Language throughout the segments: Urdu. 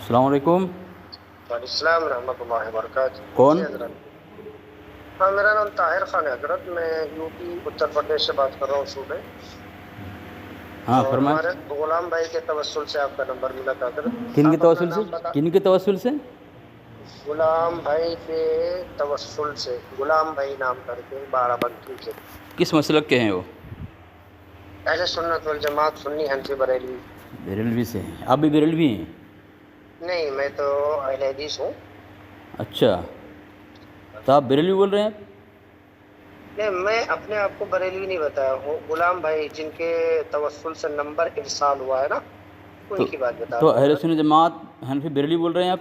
السلام علیکم. وعلیکم السلام ورحمۃ اللہ وبرکاتہ. کون؟ جی حضرت. ہاں میرا نام طاہر خان ہے حضرت. میں یو پی اتر پردیش سے بات کر رہا ہوں صوبے. ہاں اور فرمائیں. ہمارے غلام بھائی کے توسل سے آپ کا نمبر ملا تھا حضرت. کن کے آپ اپنا توسل سے؟ نام بتا. کن کے توسل سے؟ غلام بھائی کے توسل سے. غلام بھائی نام کر کے بارہ بنکی سے. کس مسلک کے ہیں وہ؟ اہل سنت والجماعت سنی حنفی بریلوی. بریلوی سے ہیں. آپ بھی بریلوی ہیں؟ نہیں میں تو اہل حدیث ہوں. اچھا تو آپ بریلوی بول رہے ہیں؟ نہیں میں اپنے آپ کو بریلوی نہیں بتایا ہوں. غلام بھائی جن کے توسل سے نمبر ارسال ہوا ہے نا ان کی بات بتا تو رہا ہوں اہل حضرت. سنت جماعت حنفی بریلوی بول رہے ہیں آپ؟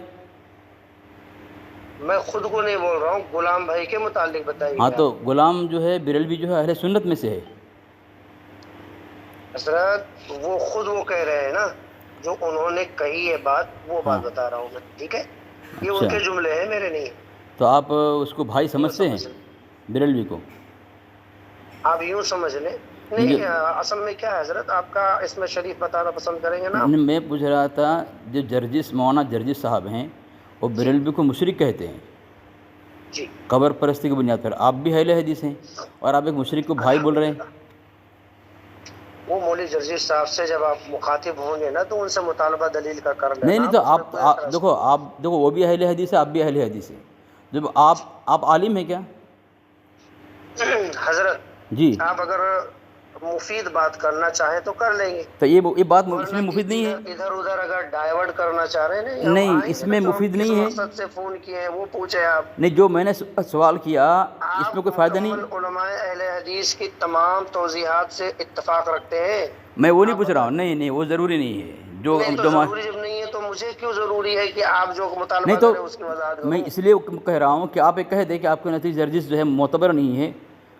میں خود کو نہیں بول رہا ہوں. غلام بھائی کے متعلق ہاں بتائیے تو آپ. غلام جو ہے بریلوی جو ہے اہل سنت میں سے ہے. حضرت وہ خود وہ کہہ رہے ہیں نا جو انہوں نے کہی ہے بات وہ ہاں بات بتا رہا ہوں میں. ٹھیک ہے یہ ان اچھا کے جملے ہیں میرے نہیں. تو آپ اس کو بھائی یوں سمجھتے ہیں سمجھ لیں. بریلوی کو؟ آپ یوں سمجھ لیں. جو نہیں اصل میں کیا ہے حضرت آپ کا اس میں شریف بتانا پسند کریں گے نا آپ؟ میں پوچھ رہا تھا جو جرجس مولانا جرجس صاحب ہیں وہ جی بریلوی کو مشرک کہتے ہیں جی قبر پرستی کی بنیاد پر. آپ بھی اہل حدیث ہیں اور آپ ایک مشرک کو بھائی بول رہے ہیں. الحمدللہ. وہ مولوی جرجس صاحب سے جب آپ مخاطب ہوں گے نا تو ان سے مطالبہ دلیل کا کر نہیں لینا نہیں آپ. تو اس میں کوئی اعتراض دیکھو وہ بھی اہل حدیث ہے آپ بھی اہل حدیث ہیں. جب آپ عالم ہیں کیا؟ نہیں. حضرت جی آپ اگر مفید بات کرنا چاہیں تو کر لیں گے. تو یہ بات اس ورنہ میں مفید نہیں ہے. ادھر ادھر اگر ڈائیورٹ کرنا چاہ رہے ہیں نہیں ہم نہیں آئیں اس گے نا میں تو ہم مفید کس نہیں ہے. مقصد سے فون کیے ہیں وہ پوچھیں آپ. نہیں جو میں نے سوال کیا اس میں آپ کوئی فائدہ نہیں. مکمل علماء اہل حدیث کی تمام توضیحات سے اتفاق رکھتے ہیں. میں وہ نہیں آپ پوچھ رہا بتا. ہوں. نہیں وہ ضروری نہیں ہے. نہیں تو ضروری جب نہیں ہے تو مجھے کیوں ضروری ہے کہ آپ جو نہیں مطالبہ تو کریں اس کی وضاحت میں کروں. اس لیے کہہ رہا ہوں کہ آپ ایک کہہ دیں کہ آپ کے نتیجہ جرجس جو ہے معتبر نہیں ہے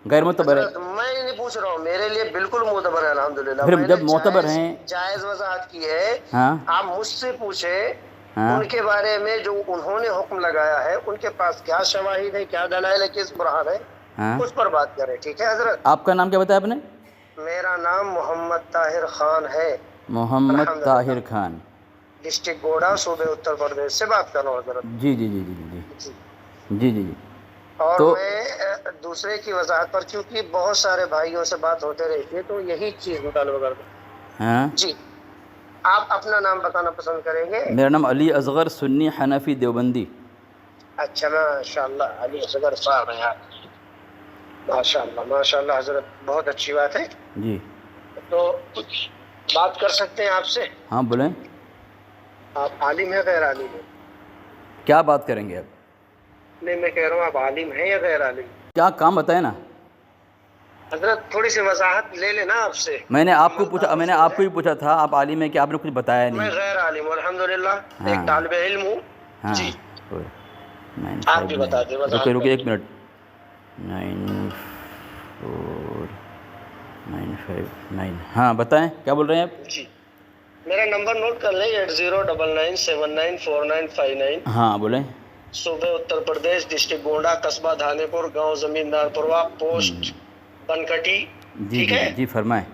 غیر معتبر ہے. حضرت میں نہیں پوچھ رہا ہوں. میرے لیے بالکل معتبر ہے الحمدللہ. پھر میں نے جب معتبر ہیں. جائز وضاحت کی ہے. ہاں آپ مجھ سے پوچھیں ہاں ان کے بارے میں جو انہوں نے حکم لگایا ہے ان کے پاس کیا شواہد ہے کیا دلائل ہے کس برہان ہے ہاں اس پر بات کریں. ٹھیک ہے حضرت. آپ کا نام کیا بتایا آپ نے؟ میرا نام محمد طاہر خان ہے. محمد الحمدللہ. طاہر خان. ڈسٹرکٹ گوڑا صوبے اتر پردیش سے بات کر رہا ہوں حضرت. جی جی جی جی جی جی. جی جی جی. اور تو میں دوسرے کی وضاحت پر کیونکہ بہت سارے بھائیوں سے بات ہوتے رہتی ہے تو یہی چیز مطالبہ کرتا ہوں. ہاں جی آپ اپنا نام بتانا پسند کریں گے؟ میرا نام علی اصغر سنی حنفی دیوبندی. اچھا ماشاء اللہ علی اصغر صاحب ہیں آپ. ماشاء اللہ ماشاء اللہ حضرت بہت اچھی بات ہے. جی تو کچھ بات کر سکتے ہیں آپ سے؟ ہاں بولیں. آپ عالم ہیں غیر عالم ہیں؟ کیا بات کریں گے اب؟ نہیں میں کہہ رہا ہوں آپ عالم ہیں یا غیر عالم؟ کیا کام بتائیں نا. حضرت تھوڑی سی وضاحت لے لینا آپ سے. میں نے آپ کو مکمل پوچھا میں نے تعارف ہو آپ کو جائے. ہی پوچھا تھا آپ عالم ہیں کہ آپ نے کچھ بتایا میں نہیں. غیر عالم ہوں الحمدللہ. ہاں ایک طالب علم ہوں. ہاں جی 9 آپ بھی 5 بتا دیں 9 وضاحت کر رکے دیں. 1 منٹ. 9 4 9 5 9 ہاں بتائیں کیا بول رہے ہیں آپ؟ جی میرا نمبر نوٹ کر لیں 8099794959. ہاں بولیں. صوبے اتر پردیش ڈسٹرکٹ گونڈا قصبہ دھانے پور گاؤں زمیندار پوروا پوسٹ بنکٹی. جی ٹھیک جی ہے. جی جی فرمائیں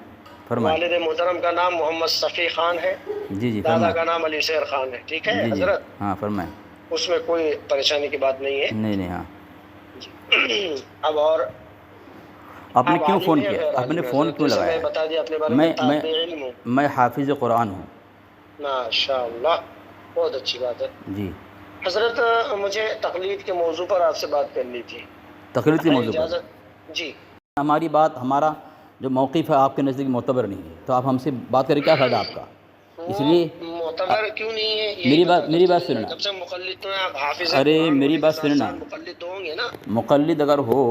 فرمائیں. والد محترم کا نام محمد صفی خان ہے. جی جی دادا فرمائیں. کا نام علی شیر خان ہے. ٹھیک ہے جی جی حضرت. ہاں فرمائیں. اس میں کوئی پریشانی کی بات نہیں ہے. نہیں نہیں ہاں. جی اب اور آپ نے آپ کیوں عالم فون ہیں یا کیا؟ غیر آپ نے عالم ہیں فون حضرت؟ کیوں جیسے لگایا میں ہے؟ بتا دیا اپنے بارے میں طالب علم ہوں. میں حافظ قرآن ہوں. ماشاء اللہ بہت اچھی بات ہے. جی حضرت مجھے تقلید کے موضوع پر آپ سے بات کرنی تھی. تقلید کے ہے موضوع پر اجازت؟ جی ہمارا جو موقف ہے آپ کے نزدیک معتبر نہیں ہے تو آپ ہم سے بات کریں کیا فائدہ آپ کا؟ اس وہ لیے معتبر کیوں نہیں ہے یہی پتہ میری کرتے بات رہیے. سننا. جب سے مقلد تو ہیں آپ حافظ ارے قرآن میری ہونے کے بات ساتھ سننا. ساتھ مقلد تو ہوں گے نا. مقلد اگر ہو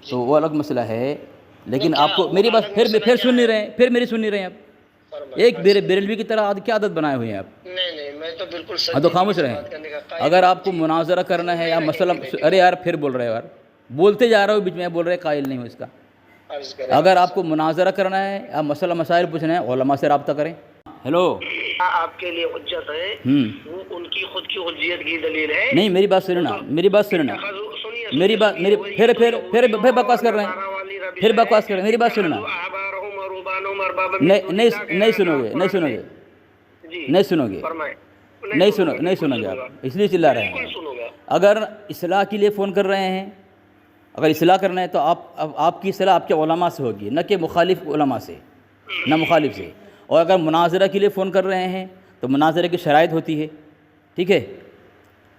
جی تو وہ الگ مسئلہ ہے نہیں لیکن کیا آپ کو وہ میری بات الگ مسئلہ پھر کیا سن نہیں ہے؟ رہے ہیں. پھر میری سن نہیں رہے ہیں آپ. فرمائیں. ایک ہاں جی بریلوی کی طرح کیا عادت بنائے ہوئے ہیں آپ. نہیں میں تو بالکل ہاں تو سنجیدگی خاموش سے رہیں. بات کرنے کا قائل اگر ہوں. آپ کو جی مناظرہ کرنا ہے یا نہیں رہیں مسئلہ گے لیکن ارے یار پھر بول رہے ہو یار. بولتے جا رہا ہوں بیچ میں بول رہے قائل نہیں ہوں اس کا. عرض کریں. اگر آپ کو مناظرہ کرنا ہے یا مسئلہ مسائل پوچھنا ہے علماء سے رابطہ کریں. ہیلو آپ کے لیے حجت ہے وہ ان کی خود کی حجیت کی دلیل ہے. نہیں میری بات وہ سننا تو میری بات سننا. میری بات سنیے یہ تو پھر یہودیوں بکواس اور کر رہے ہیں. نصارہ والی پھر روش ہے. بکواس کر رہے ہیں. میری بات سننا. اتخذوا احبارهم ورهبانهم اربابا من نہیں دون نہیں اللہ کہہ نہیں رہا تھا سنو آپ گے نہیں قرآن سنو میں. گے جی نہیں سنو گے. فرمائیں. نہیں سنو گے آپ، اس لیے چلا رہے ہیں۔ سنوں گا۔ اگر اصلاح کے لیے فون کر رہے ہیں، اگر اصلاح کرنا ہے تو آپ کی اصلاح آپ کے علماء سے ہوگی، نہ کہ مخالف علماء سے، نہ مخالف سے۔ اور اگر مناظرہ کے لیے فون کر رہے ہیں تو مناظرے کی شرائط ہوتی ہے، ٹھیک ہے،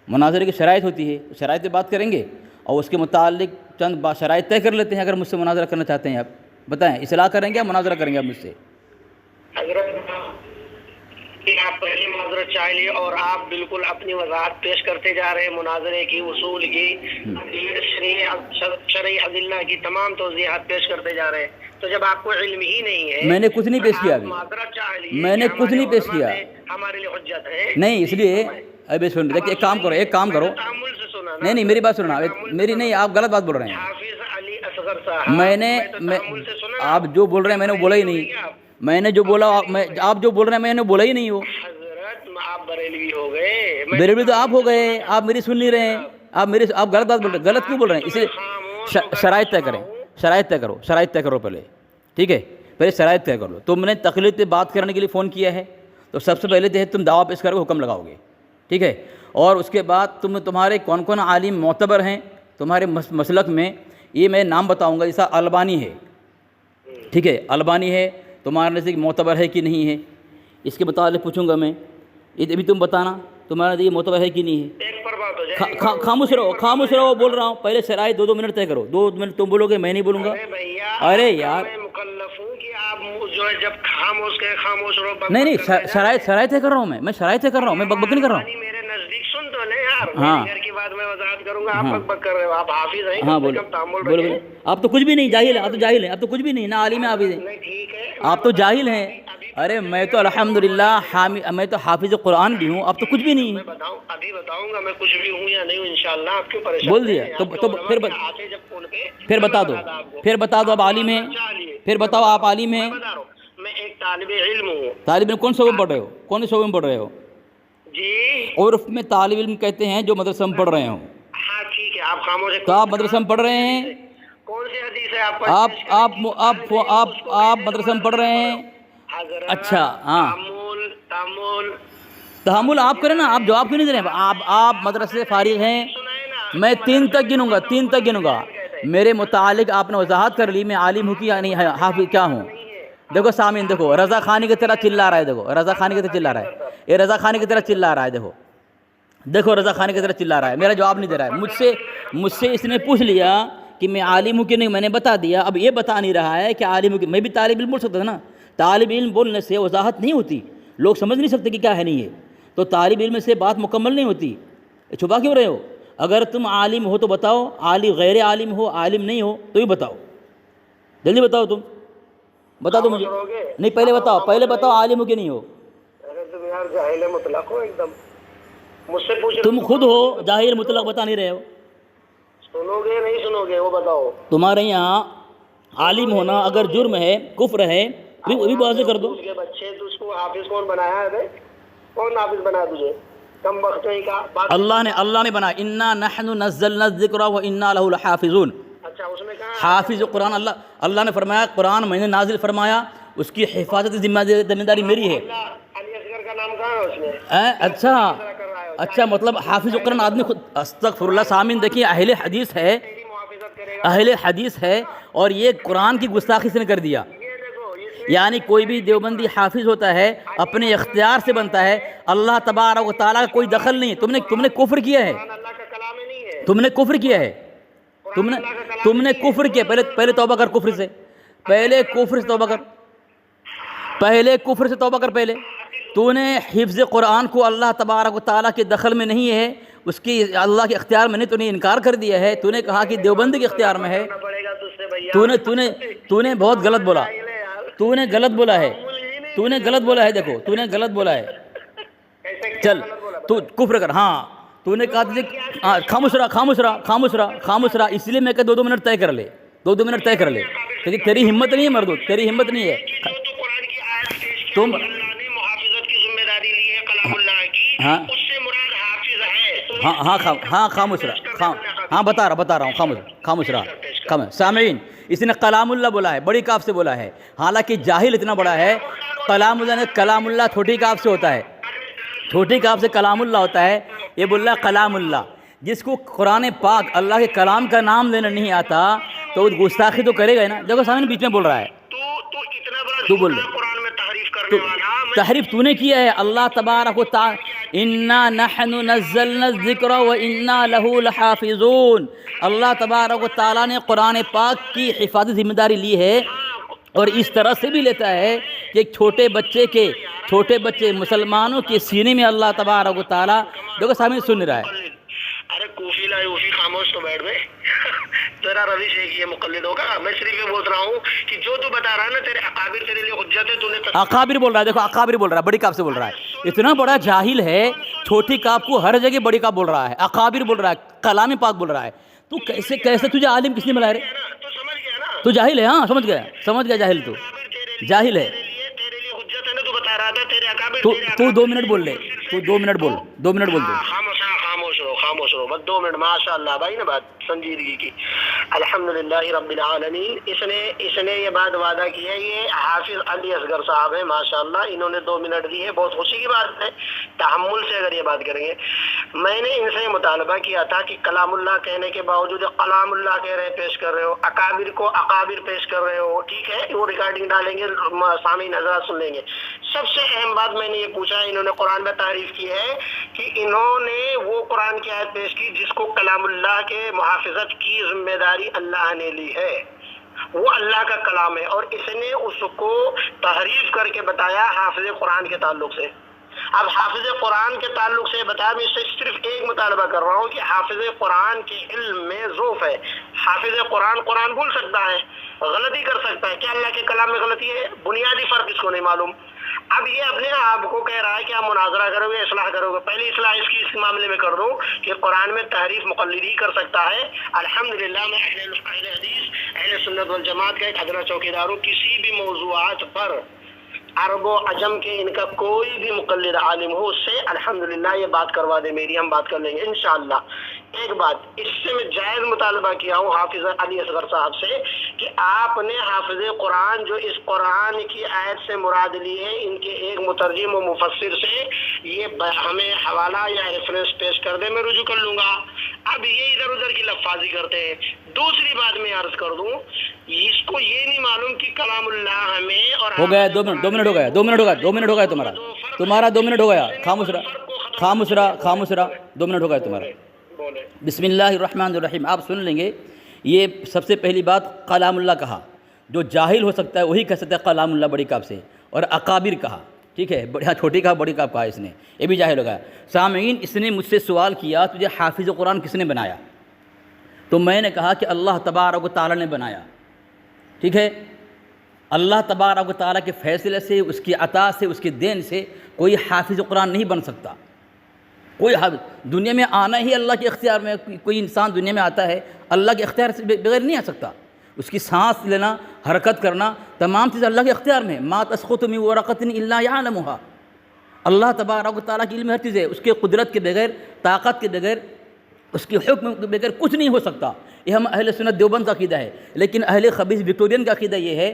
مناظرے کی شرائط ہوتی ہے، شرائط پہ بات کریں گے اور اس کے متعلق چند شرائط طے کر لیتے ہیں۔ اگر مجھ سے مناظرہ کرنا چاہتے ہیں آپ بتائیں، اصلاح کریں گے یا مناظرہ کریں گے آپ مجھ سے؟ حضرت آپ پہلے معذرت چاہ لیے اور آپ بالکل اپنی وضاحت پیش کرتے جا رہے ہیں، مناظرے کی، اصول کی، شرعی ادلہ کی تمام توضیحات پیش کرتے جا رہے ہیں۔ تو جب آپ کو علم ہی نہیں ہے، میں نے کچھ نہیں پیش کیا ابھی، معذرت چاہ لیے، میں نے کچھ نہیں پیش کیا، ہمارے لیے حجت ہے نہیں، اس لیے ابھی سن دیکھیں، ایک کام کرو، تحمل سے سنا نا۔ نہیں میری بات سننا، میری نہیں، آپ غلط بات بول رہے ہیں۔ حافظ علی اصغر صاحب، میں نے تحمل سے سنا۔ آپ جو بول رہے ہیں میں نے بولا ہی نہیں، میں نے جو بولا آپ جو بول رہے ہیں میں نے بولا ہی نہیں ہو۔ حضرت آپ بریلوی ہو گئے، بریلوی تو آپ ہو گئے، آپ میری سن نہیں رہے ہیں، آپ غلط بات بول رہے ہیں، غلط کیوں بول رہے ہیں؟ اس لیے شرائط طے کریں، شرائط طے کرو پہلے، ٹھیک ہے، پہلے شرائط طے کر لو۔ تم نے تقلید پہ بات کرنے کے لیے فون کیا ہے تو سب سے پہلے تو تم دعویٰ پیش کر کے حکم لگاؤ گے، ٹھیک ہے، اور اس کے بعد تمہارے کون کون عالم معتبر ہیں تمہارے مسلک میں، یہ میں نام بتاؤں گا، جیسا البانی ہے، ٹھیک ہے، البانی ہے، تمہارے نزدیک معتبر ہے کہ نہیں ہے، اس کے متعلق پوچھوں گا میں، یہ ابھی تم بتانا تمہارا نزدیک معتبر ہے کہ نہیں ہے۔ ایک پر بات ہو جائے، خاموش رہو، بول رہا ہوں، پہلے شرائط 2 منٹ طے کرو، 2 منٹ تم بولو گے، میں نہیں بولوں گا۔ ارے یار، میں مکلف ہوں کہ آپ جو ہے جب خاموش رہو۔ نہیں شرائط طے کر رہا ہوں، میں شرائط طے کر رہا ہوں، میں بک نہیں کر رہا ہوں۔ میرے نزدیک سن تو لیں یار، ہاں، گھر کی بات میں وضاحت کروں گا، آپ بک کر رہے ہو، آپ حافظ ہیں، ہاں، کم سے کم تعامل بولو رکھیں۔ آپ تو کچھ بھی نہیں، جاہل ہیں، آپ تو جاہل ہیں، آپ تو کچھ بھی نہیں، نہ عالم ہیں، حافظ ہیں، نہیں ٹھیک ہے، آپ تو جاہل ہیں۔ ارے میں تو الحمدللہ میں تو حافظ قرآن بھی ہوں، آپ تو کچھ بھی نہیں ہیں۔ ابھی بتاؤں گا میں کچھ بھی ہوں یا نہیں ہوں انشاءاللہ، آپ کیوں پریشان بول دیا تو پھر بتا دو آپ عالم ہیں، پھر بتاؤ آپ عالم ہیں۔ میں ایک طالب علم ہوں۔ طالب علم کون شعبے میں پڑھ رہے ہو؟ کون سے شعبے میں پڑھ رہے ہو؟ جی عرف میں طالب علم کہتے ہیں جو مدرسہ میں پڑھ رہے ہوں، ہاں ٹھیک ہے، آپ خاموش ہیں۔ تو آپ مدرسہ میں پڑھ رہے ہیں، کون سی حدیث ہے آپ آپ مدرسہ میں پڑھ رہے ہیں؟ اچھا، ہاں، تحمل آپ کریں نا، آپ جواب کیوں نہیں دے رہے ہیں؟ آپ مدرسے سے فارغ ہیں، میں 3 تک گنوں گا، میرے متعلق آپ نے وضاحت کر لی، میں عالم ہوں یا نہیں، حافظ کیا ہوں۔ دیکھو سامعین، دیکھو رضا خانی کی طرح چلا رہا ہے، دیکھو رضا خانی کی طرح چلا رہا ہے، یہ رضا خانی کی طرح چلا رہا ہے، دیکھو رضا خانی کی طرح چلا رہا ہے، میرا جواب نہیں دے رہا ہے۔ مجھ سے اس نے پوچھ لیا کہ میں عالم ہوں کہ نہیں، میں نے بتا دیا، اب یہ بتا نہیں رہا ہے کہ عالم ہوں کہ میں بھی طالب علم بول سکتا تھا نا۔ طالب علم بولنے سے وضاحت نہیں ہوتی، لوگ سمجھ نہیں سکتے کہ کیا ہے نہیں ہے، تو طالب علم سے بات مکمل نہیں ہوتی۔ چھپا کیوں رہے ہو؟ اگر تم عالم ہو تو بتاؤ، غیر عالم ہو، عالم نہیں ہو تو بھی بتاؤ، جلدی بتاؤ، تم بتا دو مجھے، نہیں پہلے بتاؤ عالم ہو کہ نہیں ہو۔ تم یار جاہل مطلق ہو ایک دم، مجھ سے پوچھ رہے تم خود ہو ظاہر مطلق بتا نہیں رہے ہو، سنو گے نہیں سنو گے وہ بتاؤ۔ تمہارے یہاں عالم ہونا اگر جرم ہے، کفر ہے، وہ بھی واضح کر دو۔ بچے تو اس کو حافظ کون بنایا ہے؟ کون حافظ بنایا تجھے؟ کم وقت کا اللہ نے بنا، انا نحن نزلنا الذکر وانا لہ لحافظون۔ اچھا، اس میں کہا حافظ قرآن اللہ نے فرمایا، قرآن میں نے نازل فرمایا، اس کی حفاظت ذمہ داری میری ہے۔ علی اصغر کا نام کہاں ہے اس میں؟ اچھا، مطلب حافظ قرآن آدمی خود، استغفر اللہ۔ سامعین دیکھیے، اہل حدیث ہے اور یہ قرآن کی گستاخی سے نے کر دیا، یعنی کوئی بھی دیوبندی حافظ ہوتا ہے اپنے اختیار سے بنتا ہے، اللہ تبارک و تعالیٰ کا کوئی دخل نہیں ہے۔ تم نے کفر کیا ہے، تم نے کفر کیا ہے، تم نے کفر کیا۔ پہلے توبہ کر کفر سے، پہلے کفر سے توبہ کر پہلے۔ تو نے حفظ قرآن کو اللہ تبارک و تعالیٰ کے دخل میں نہیں ہے، اس کی اللہ کے اختیار میں نہیں، تو نے انکار کر دیا ہے، تو نے کہا کہ دیوبندی کے اختیار میں ہے۔ تو نے بہت غلط بولا، تو نے غلط بولا ہے، دیکھو تو نے غلط بولا ہے۔ چل تو کفر کر، ہاں تو نے کہا تھا خاموش رہا، اس لیے میں کہ 2 منٹ طے کر لے، 2 منٹ طے کر لے، کیونکہ تیری ہمت نہیں ہے مردو، تیری ہمت نہیں ہے۔ تم خاموش رہا، ہاں بتا رہا ہوں، خاموش رہا۔ سامعین، اس نے کلام اللہ بولا ہے، بڑی کاف سے بولا ہے، حالانکہ جاہل اتنا بڑا ہے، کلام اللہ چھوٹی کاف سے ہوتا ہے، چھوٹی کاف سے کلام اللہ ہوتا ہے، یہ بول رہا ہے کلام اللہ۔ جس کو قرآن پاک اللہ کے کلام کا نام لینا نہیں آتا تو وہ گستاخی تو کرے گا ہی نا۔ دیکھو سامنے بیچ میں بول رہا ہے، تو اتنا بڑا تو بول جھوٹا قرآن میں تحریف کرنے والا تحریف تو نے کیا ہے۔ اللہ تبارک و تعالی انا نحن نزلنا الذکر و انا لہ لحافظون، اللہ تبارک و تعالیٰ نے قرآن پاک کی حفاظت ذمہ داری لی ہے، اور اس طرح سے بھی لیتا ہے کہ ایک چھوٹے بچے مسلمانوں کے سینے میں اللہ تبارک و تعالیٰ، دیکھو سامنے سن رہا ہے۔ ارے کوفی لا یوفی، خاموش تو بیٹھ گئے تیرا روش ایک ہی ہے، مقلد ہوگا۔ میں صرف یہ بول رہا ہوں کہ جو تو بتا رہا ہے نا تیرے اکابر تیرے لیے حجت ہے، تو نے اکابر بول رہا ہے، دیکھو اکابر بول رہا ہے، بڑی کاف سے بول رہا ہے۔ اتنا بڑا جاہل ہے، چھوٹی کاف کو ہر جگہ بڑی کاف بول رہا ہے، اکابر بول رہا ہے، کلام پاک بول رہا ہے۔ تو کیسے تجھے عالم کس نے بنایا رے؟ تو سمجھ گیا نا، تو جاہل ہے، ہاں سمجھ گیا جاہل، تو جاہل ہے۔ تیرے لیے حجت ہے نا، تو بتا رہا تھا تیرے اکابر تو 2 منٹ بول لے، تو 2 منٹ بول، 2 منٹ بول دو۔ خاموش رہو بس 2 منٹ۔ ماشاء اللہ بھائی نے بات سنجیدگی کی۔ الحمدللہ رب العالمین۔ اس نے یہ بات وعدہ کی ہے، یہ حافظ علی اصغر صاحب ہیں ماشاء اللہ، انہوں نے 2 منٹ دی ہے، بہت خوشی کی بات ہے تحمل سے اگر یہ بات کریں گے۔ میں نے ان سے مطالبہ کیا تھا کہ کلام اللہ کہنے کے باوجود کلام اللہ کہہ رہے پیش کر رہے ہو، اکابر کو اکابر پیش کر رہے ہو، ٹھیک ہے، وہ ریکارڈنگ ڈالیں گے، سامعین حضرات سن لیں گے۔ سب سے اہم بات میں نے یہ پوچھا، انہوں نے قرآن میں تعریف کی ہے کہ انہوں نے وہ قرآن کی آیت پیش کی جس کو کلام اللہ کے محافظت کی ذمہ داری اللہ نے لی ہے، وہ اللہ کا کلام ہے، اور اس نے اس کو تحریف کر کے بتایا حافظ قرآن کے تعلق سے۔ اب حافظ قرآن کے تعلق سے بتایا، میں اس سے صرف ایک مطالبہ کر رہا ہوں کہ حافظ قرآن کے علم میں ضعف ہے۔ حافظ قرآن بھول سکتا ہے، غلطی کر سکتا ہے، کیا اللہ کے کلام میں غلطی ہے؟ بنیادی فرق اس کو نہیں معلوم۔ اب یہ اپنے آپ کو کہہ رہا ہے کہ آپ مناظرہ کرو گے، اصلاح کرو گے۔ پہلی اصلاح اس معاملے میں کر دوں کہ قرآن میں تحریف مقلد ہی کر سکتا ہے۔ الحمدللہ میں اہل حدیث اہل سنت والجماعت کا ایک ادنا چوکیدار ہوں، کسی بھی موضوعات پر عرب و عجم کے ان کا کوئی بھی مقلد عالم ہو، اس سے الحمدللہ یہ بات کروا دے میری، ہم بات کر لیں گے انشاءاللہ۔ ایک بات اس سے میں جائز مطالبہ کیا ہوں حافظ علی اصغر صاحب سے کہ آپ نے حافظ قرآن جو اس قرآن کی آیت سے مراد لی ہے، ان کے ایک مترجم و مفسر سے یہ ہمیں حوالہ یا ریفرنس پیش کر دے، میں رجوع کر لوں گا۔ اب یہ ادھر ادھر کی لفاظی کرتے ہیں۔ دوسری بات میں عرض کر دوں، اس کو یہ نہیں معلوم کہ کلام اللہ ہمیں اور ہو گیا 2 منٹ، 2 منٹ ہو گیا، 2 منٹ ہو گیا، 2 منٹ ہو گیا تمہارا 2 منٹ ہو گیا، خاموش رہا، 2 منٹ ہو گیا تمہارا۔ بسم اللہ الرحمن الرحیم۔ آپ سن لیں گے، یہ سب سے پہلی بات کلام اللہ کہا، جو جاہل ہو سکتا ہے وہی کہہ سکتا ہے کلام اللہ بڑی کاف سے، اور اکابر کہا، ٹھیک ہے، چھوٹی کاف بڑی کاف کہا اس نے، یہ بھی جاہل ہو گیا۔ سامعین، اس نے مجھ سے سوال کیا تجھے حافظ قرآن کس نے بنایا؟ تو میں نے کہا کہ اللہ تبارک و تعالیٰ نے بنایا، ٹھیک ہے۔ اللہ تبارک و تعالیٰ کے فیصلے سے، اس کی عطا سے، اس کے دین سے کوئی حافظ قرآن نہیں بن سکتا۔ کوئی دنیا میں آنا ہی اللہ کے اختیار میں، کوئی انسان دنیا میں آتا ہے اللہ کے اختیار سے بغیر نہیں آ سکتا۔ اس کی سانس لینا، حرکت کرنا، تمام چیزیں اللہ کے اختیار میں۔ ما تسقط من ورقۃ الا یعلمها، اللہ تبارک و تعالیٰ کی علم ہر چیز ہے، اس کے قدرت کے بغیر، طاقت کے بغیر، اس کے حکم کے بغیر کچھ نہیں ہو سکتا۔ یہ ہم اہل سنت دیوبند کا عقیدہ ہے، لیکن اہل خبیث وکٹورین کا عقیدہ یہ ہے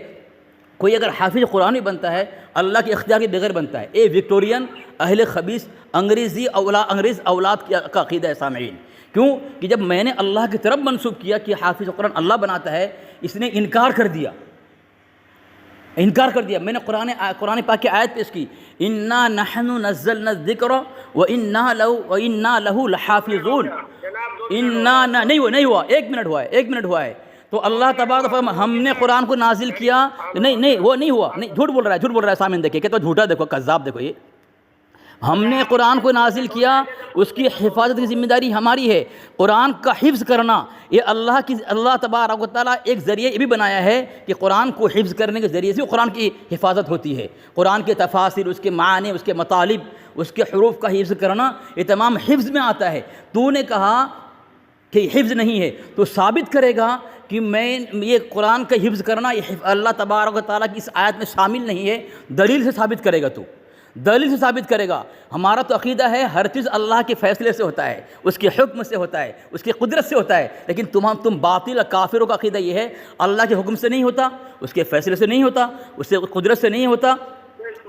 کوئی اگر حافظ قرآن بھی بنتا ہے اللہ کے اختیار کے بغیر بنتا ہے۔ اے وکٹورین، اہل خبیث، انگریز اولاد کا عقیدہ ہے سامعین۔ کیوں کہ جب میں نے اللہ کی طرف منسوب کیا کہ حافظ قرآن اللہ بناتا ہے، اس نے انکار کر دیا۔ میں نے قرآن پاک کی آیت پیش کی، انا نحن نزلنا الذکر وانا لہ لحافظون۔ نہیں ہوا، 1 منٹ ہوا ہے۔ تو اللہ تبارک و تعالیٰ، ہم نے قرآن کو نازل کیا، نہیں وہ نہیں ہوا، نہیں، جھوٹ بول رہا ہے سامنے، دیکھیں کہ تو جھوٹا، دیکھو کذاب، دیکھو یہ ہم نے قرآن کو نازل کیا، اس کی حفاظت کی ذمہ داری ہماری ہے۔ قرآن کا حفظ کرنا یہ اللہ تبارک و تعالیٰ ایک ذریعہ یہ بھی بنایا ہے کہ قرآن کو حفظ کرنے کے ذریعے سے قرآن کی حفاظت ہوتی ہے۔ قرآن کے تفاسیر، اس کے معنی، اس کے مطالب، اس کے حروف کا حفظ کرنا، یہ تمام حفظ میں آتا ہے۔ تو نے کہا کہ حفظ نہیں ہے، تو ثابت کرے گا کہ میں یہ قرآن کا حفظ کرنا یہ اللہ تبارک و تعالیٰ کی اس آیت میں شامل نہیں ہے، دلیل سے ثابت کرے گا، تو دلیل سے ثابت کرے گا۔ ہمارا تو عقیدہ ہے ہر چیز اللہ کے فیصلے سے ہوتا ہے، اس کے حکم سے ہوتا ہے، اس کی قدرت سے ہوتا ہے، لیکن تم باطل اور کافروں کا عقیدہ یہ ہے اللہ کے حکم سے نہیں ہوتا، اس کے فیصلے سے نہیں ہوتا، اس سے قدرت سے نہیں ہوتا،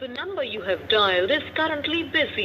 The number you have dialed is currently busy.